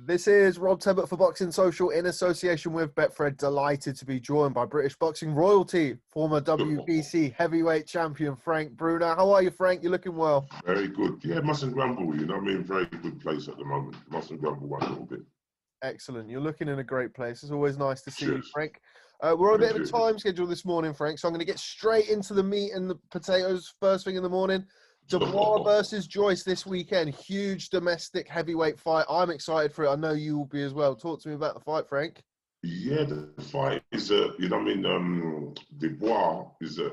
This is Rob Tebbett for Boxing Social in association with Betfred. Delighted to be joined by British boxing royalty, former WBC heavyweight champion Frank Bruno. How are you, Frank? You're looking well. Very good. Yeah, mustn't grumble, you know what I mean? Very good place at the moment. Mustn't grumble one little bit. Excellent. You're looking in a great place. It's always nice to see you, Cheers. Frank. We're on a bit of a Thank you. time schedule this morning, Frank, so I'm going to get straight into the meat and the potatoes first thing in the morning. Dubois versus Joyce this weekend. Huge domestic heavyweight fight. I'm excited for it. I know you will be as well. Talk to me about the fight, Frank. Yeah, the fight is a, you know what I mean? Dubois is a,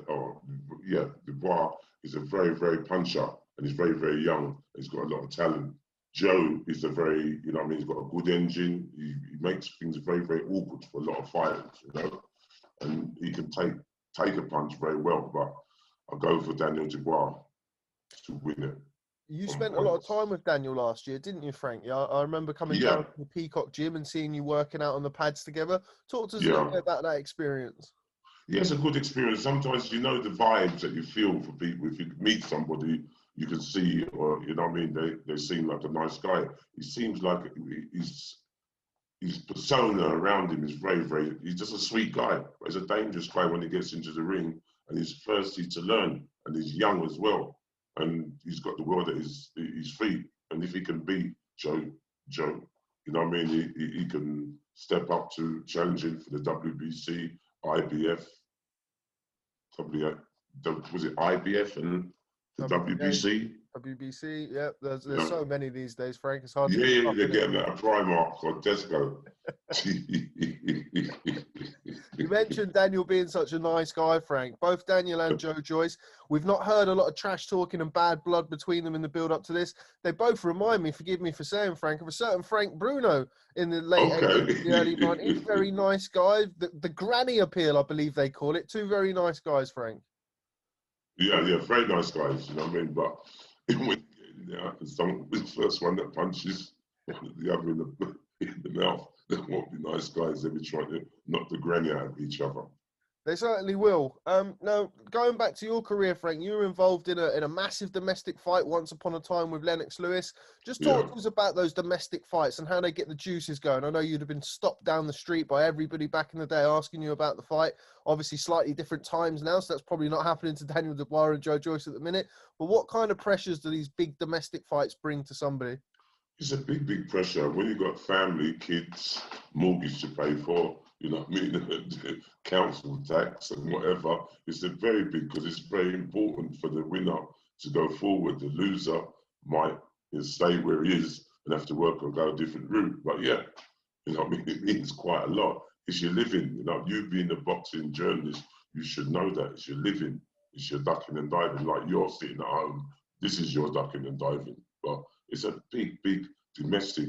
Dubois is a very, very puncher, and he's very, very young. He's got a lot of talent. Joe is a very, you know what I mean? He's got a good engine. He makes things very, very awkward for a lot of fighters, you know? And he can take a punch very well, but I'll go for Daniel Dubois to win it. You spent a lot of time with Daniel last year, didn't you, Frank? Yeah, I remember coming down to the Peacock Gym and seeing you working out on the pads together. Talk to us a little bit about that experience. Yeah, it's a good experience. Sometimes you know the vibes that you feel for people. If you meet somebody, you can see, or you know what I mean, they seem like a nice guy. He seems like his persona around him is very, very, he's just a sweet guy. But he's a dangerous guy when he gets into the ring, and he's thirsty to learn, and he's young as well. And he's got the world at his feet. And if he can beat Joe, you know what I mean? He can step up to challenging for the WBC, IBF, was it IBF and the WBC? WBC, yeah. There's so many these days, Frank. It's hard to they're getting out of Primark or Tesco. You mentioned Daniel being such a nice guy, Frank. Both Daniel and Joe Joyce. We've not heard a lot of trash talking and bad blood between them in the build-up to this. They both remind me, forgive me for saying, Frank, of a certain Frank Bruno in the late 80s, the early 90s. Very nice guy. The granny appeal, I believe they call it. Two very nice guys, Frank. Yeah, very nice guys, you know what I mean? But when someone the first one that punches the other in the mouth, they won't be nice guys. They'll be trying to knock the granny out of each other. They certainly will. Now, going back to your career, Frank, you were involved in a massive domestic fight once upon a time with Lennox Lewis. Just talk to us about those domestic fights and how they get the juices going. I know you'd have been stopped down the street by everybody back in the day asking you about the fight. Obviously, slightly different times now, so that's probably not happening to Daniel Dubois and Joe Joyce at the minute. But what kind of pressures do these big domestic fights bring to somebody? It's a big, big pressure. When you've got family, kids, mortgage to pay for, you know what I mean, council tax and whatever, it's a very big, because it's very important for the winner to go forward. The loser might stay where he is and have to work or go a different route. But yeah, you know what I mean, it means quite a lot. It's your living, you know, you being a boxing journalist, you should know that. It's your living, it's your ducking and diving. Like you're sitting at home, this is your ducking and diving. But it's a big, big domestic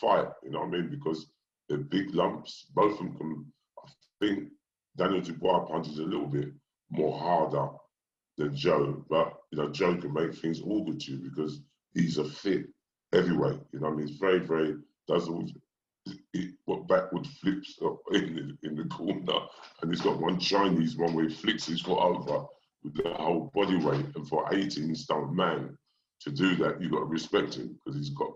fight, you know what I mean, because they're big lumps. Both of them can, I think Daniel Dubois punches a little bit more harder than Joe, but you know, Joe can make things all good to you because he's a fit heavyweight, you know what I mean? He's very, very, does all, what backward flips in the corner, and he's got one Chinese one where he flicks his foot over with the whole body weight, and for 18-stone man to do that, you've got to respect him because he's got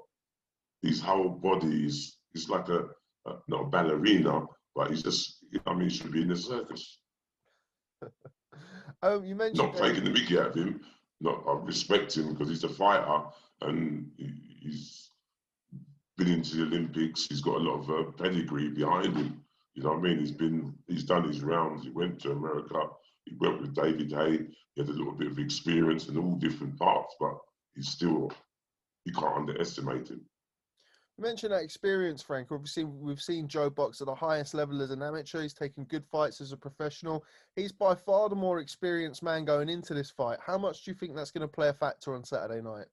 his whole body is like not a ballerina, but he's just, you know, I mean, he should be in the circus. You mentioned not taking the mickey out of him. I respect him because he's a fighter and he's been into the Olympics. He's got a lot of pedigree behind him. You know what I mean? He's done his rounds. He went to America. He worked with David Hay. He had a little bit of experience in all different parts, but he's still, you can't underestimate him. You mentioned that experience, Frank. Obviously, we've seen Joe box at the highest level as an amateur. He's taken good fights as a professional. He's by far the more experienced man going into this fight. How much do you think that's going to play a factor on Saturday night?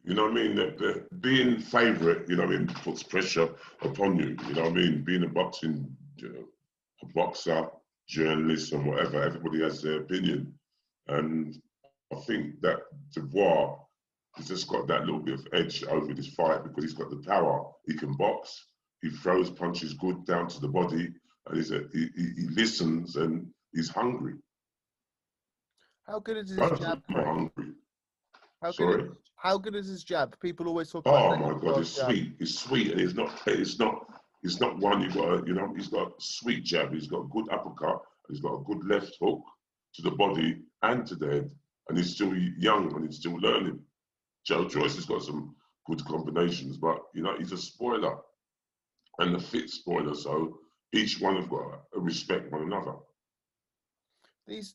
You know what I mean? Being favourite, you know what I mean, puts pressure upon you. You know what I mean? Being a boxing, a boxer, journalist and whatever, everybody has their opinion. And I think that Dubois, he's just got that little bit of edge over this fight because he's got the power. He can box. He throws punches good down to the body, and he listens and he's hungry. How good is his Both jab? are hungry. How good? Sorry. How good is his jab? People always talk about Oh Daniel my God, Dubois' it's jab. sweet. It's sweet, and it's not one you got. You know, he's got a sweet jab. He's got a good uppercut. He's got a good left hook to the body and to the head, and he's still young and he's still learning. Joe Joyce has got some good combinations, but you know, he's a spoiler and a fit spoiler. So each one have got to respect one another.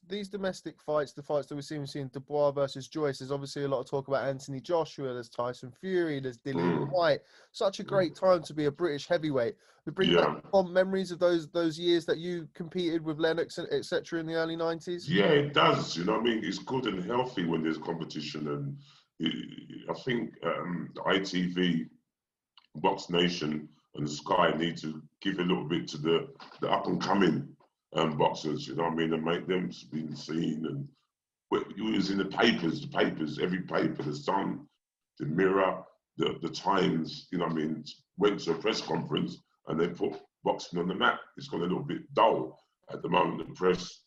These domestic fights, the fights that we've seen Dubois versus Joyce, there's obviously a lot of talk about Anthony Joshua, there's Tyson Fury, there's Dillian White. Such a great time to be a British heavyweight. We bring back fond memories of those years that you competed with Lennox, etc. in the early 90s. Yeah, it does. You know what I mean? It's good and healthy when there's competition, and I think the ITV, Box Nation, and Sky need to give a little bit to the up and coming boxers. You know what I mean? And make them be seen. And you was in the papers, every paper, the Sun, the Mirror, the Times. You know what I mean? Went to a press conference and they put boxing on the map. It's got a little bit dull at the moment. The press.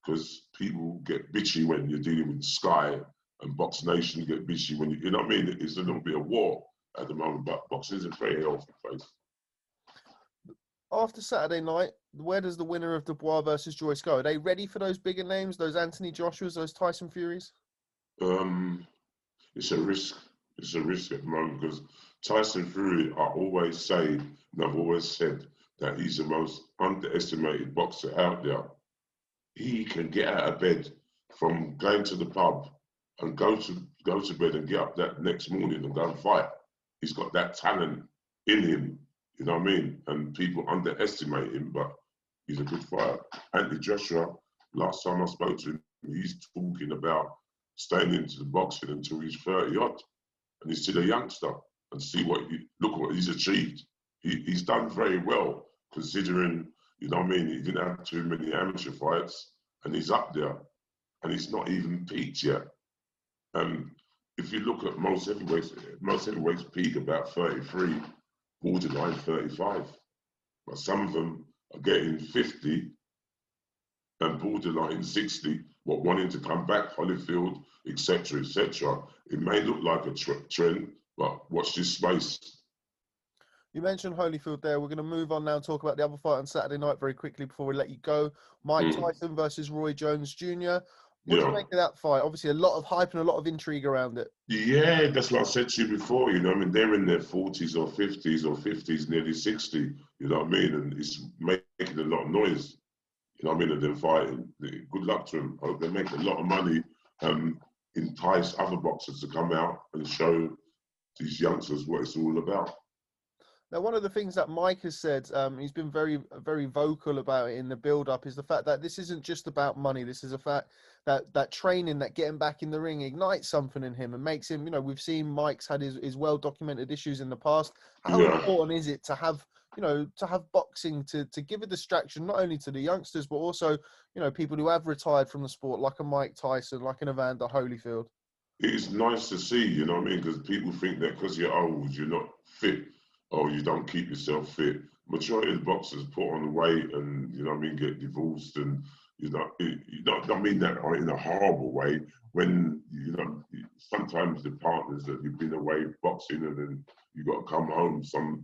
Because people get bitchy when you're dealing with Sky, and Box Nation get bitchy when you know what I mean? It's a little bit of war at the moment, but boxing is a very healthy place. After Saturday night, where does the winner of Dubois versus Joyce go? Are they ready for those bigger names, those Anthony Joshuas, those Tyson Furies? It's a risk. It's a risk at the moment because Tyson Fury, I always say, and I've always said that he's the most underestimated boxer out there. He can get out of bed from going to the pub and go to bed and get up that next morning and go and fight. He's got that talent in him, you know what I mean? And people underestimate him, but he's a good fighter. Anthony Joshua, last time I spoke to him, he's talking about staying into the boxing until he's 30 odd, and he's still a youngster. And look what he's achieved. He's done very well considering. You know what I mean? He didn't have too many amateur fights, and he's up there, and he's not even peaked yet. If you look at most heavyweights peak about 33, borderline 35. But some of them are getting 50 and borderline 60, wanting to come back, Holyfield, etc., etc. It may look like a trend, but watch this space. You mentioned Holyfield there. We're going to move on now and talk about the other fight on Saturday night very quickly before we let you go. Mike Tyson versus Roy Jones Jr. What do you make of that fight? Obviously, a lot of hype and a lot of intrigue around it. Yeah, that's what I said to you before. You know, I mean, they're in their 40s or 50s, nearly 60. You know what I mean? And it's making a lot of noise. You know what I mean? And they're fighting. Good luck to them. I hope they make a lot of money, entice other boxers to come out and show these youngsters what it's all about. Now, one of the things that Mike has said, he's been very, very vocal about it in the build-up, is the fact that this isn't just about money. This is a fact that training, that getting back in the ring ignites something in him and makes him, you know, we've seen Mike's had his well-documented issues in the past. How important is it to have, you know, to have boxing to give a distraction, not only to the youngsters, but also, you know, people who have retired from the sport, like a Mike Tyson, like an Evander Holyfield? It's nice to see, you know what I mean? Because people think that because you're old, you're not fit. Or you don't keep yourself fit. Majority of the boxers put on weight and, you know what I mean, get divorced and, you know, don't mean that in a horrible way. When, you know, sometimes the partners that you've been away boxing and then you got to come home, some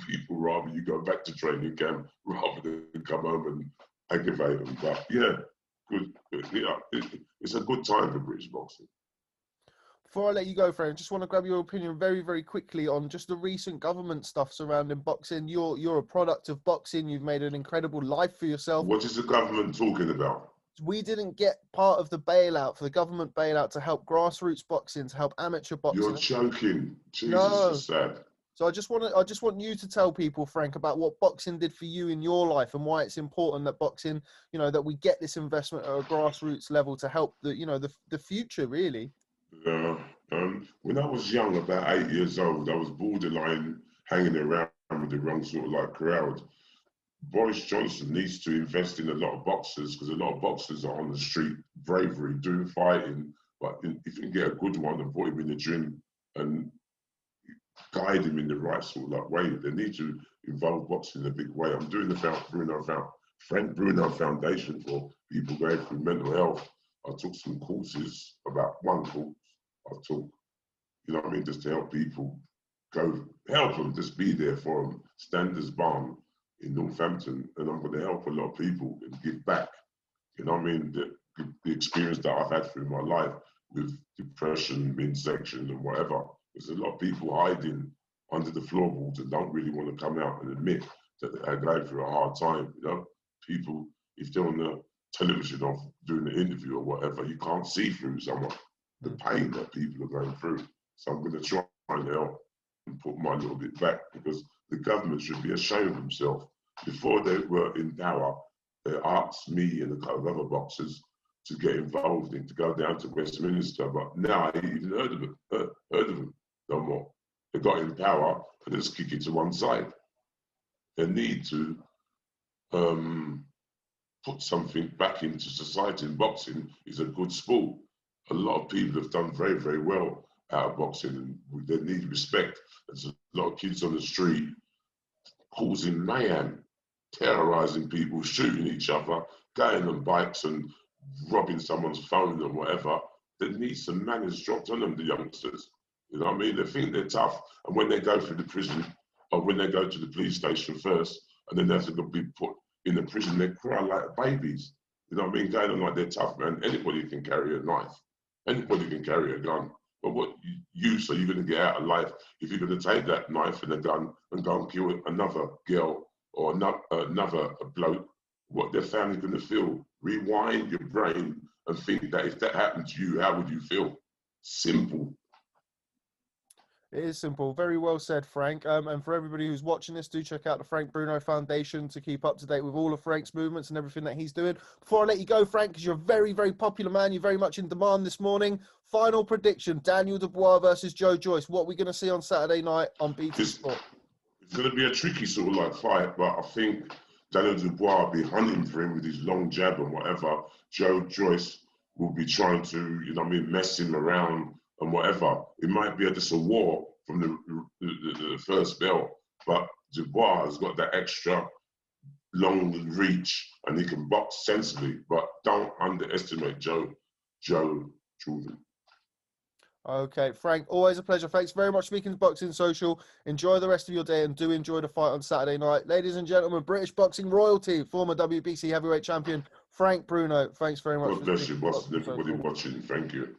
people rather you go back to training camp rather than come home and aggravate them. But yeah, good. Yeah, it's a good time for British boxing. Before I let you go, Frank, I just want to grab your opinion very, very quickly on just the recent government stuff surrounding boxing. You're a product of boxing. You've made an incredible life for yourself. What is the government talking about? We didn't get part of the bailout, for the government bailout, to help grassroots boxing, to help amateur boxing. You're joking. Jesus, no. That's sad. So I just want you to tell people, Frank, about what boxing did for you in your life and why it's important that boxing, you know, that we get this investment at a grassroots level to help the future, really. When I was young, about 8 years old, I was borderline hanging around with the wrong sort of like crowd. Boris Johnson needs to invest in a lot of boxers because a lot of boxers are on the street, bravery, doing fighting. But if you can get a good one and put him in the gym and guide him in the right sort of like way, they need to involve boxing in a big way. I'm doing the Bruno Foundation for people going through mental health. I took some courses, about one course. I'll talk, you know what I mean, just to help people help them, just be there for them. Standards Barn in Northampton, and I'm going to help a lot of people and give back. You know what I mean? The experience that I've had through my life with depression, midsection, and whatever. There's a lot of people hiding under the floorboards and don't really want to come out and admit that they're going through a hard time. You know, people, if they're on the television or doing an interview or whatever, you can't see through someone the pain that people are going through. So I'm going to try and help and put my little bit back, because the government should be ashamed of themselves. Before they were in power, they asked me and a couple of other boxers to get involved in, to go down to Westminster, but now I ain't even heard of them no more. They got in power and just kick it to one side. They need to put something back into society, and boxing is a good sport. A lot of people have done very, very well out of boxing, and they need respect. There's a lot of kids on the street causing mayhem, terrorizing people, shooting each other, going on bikes and robbing someone's phone and whatever. They need some manners dropped on them, the youngsters. You know what I mean? They think they're tough, and when they go through the prison, or when they go to the police station first, and then they have to be put in the prison, they cry like babies. You know what I mean? Going on like they're tough, man. Anybody can carry a knife. Anybody can carry a gun. But what use are you going to get out of life if you're going to take that knife and a gun and go and kill another girl or another bloke? What their family's going to feel? Rewind your brain and think that if that happened to you, how would you feel? Simple. It is simple. Very well said, Frank. And for everybody who's watching this, do check out the Frank Bruno Foundation to keep up to date with all of Frank's movements and everything that he's doing. Before I let you go, Frank, because you're a very, very popular man, you're very much in demand this morning. Final prediction, Daniel Dubois versus Joe Joyce. What are we going to see on Saturday night on BT Sport? It's going to be a tricky sort of like fight, but I think Daniel Dubois will be hunting for him with his long jab and whatever. Joe Joyce will be trying to, you know what I mean, mess him around and whatever. It might be just a war from the first bell, but Dubois has got that extra long reach and he can box sensibly, but don't underestimate Joe Jordan. Okay, Frank, always a pleasure. Thanks very much for speaking to Boxing Social. Enjoy the rest of your day and do enjoy the fight on Saturday night. Ladies and gentlemen, British boxing royalty, former WBC heavyweight champion, Frank Bruno. Thanks very much. God bless you, boss, and everybody watching. Thank you.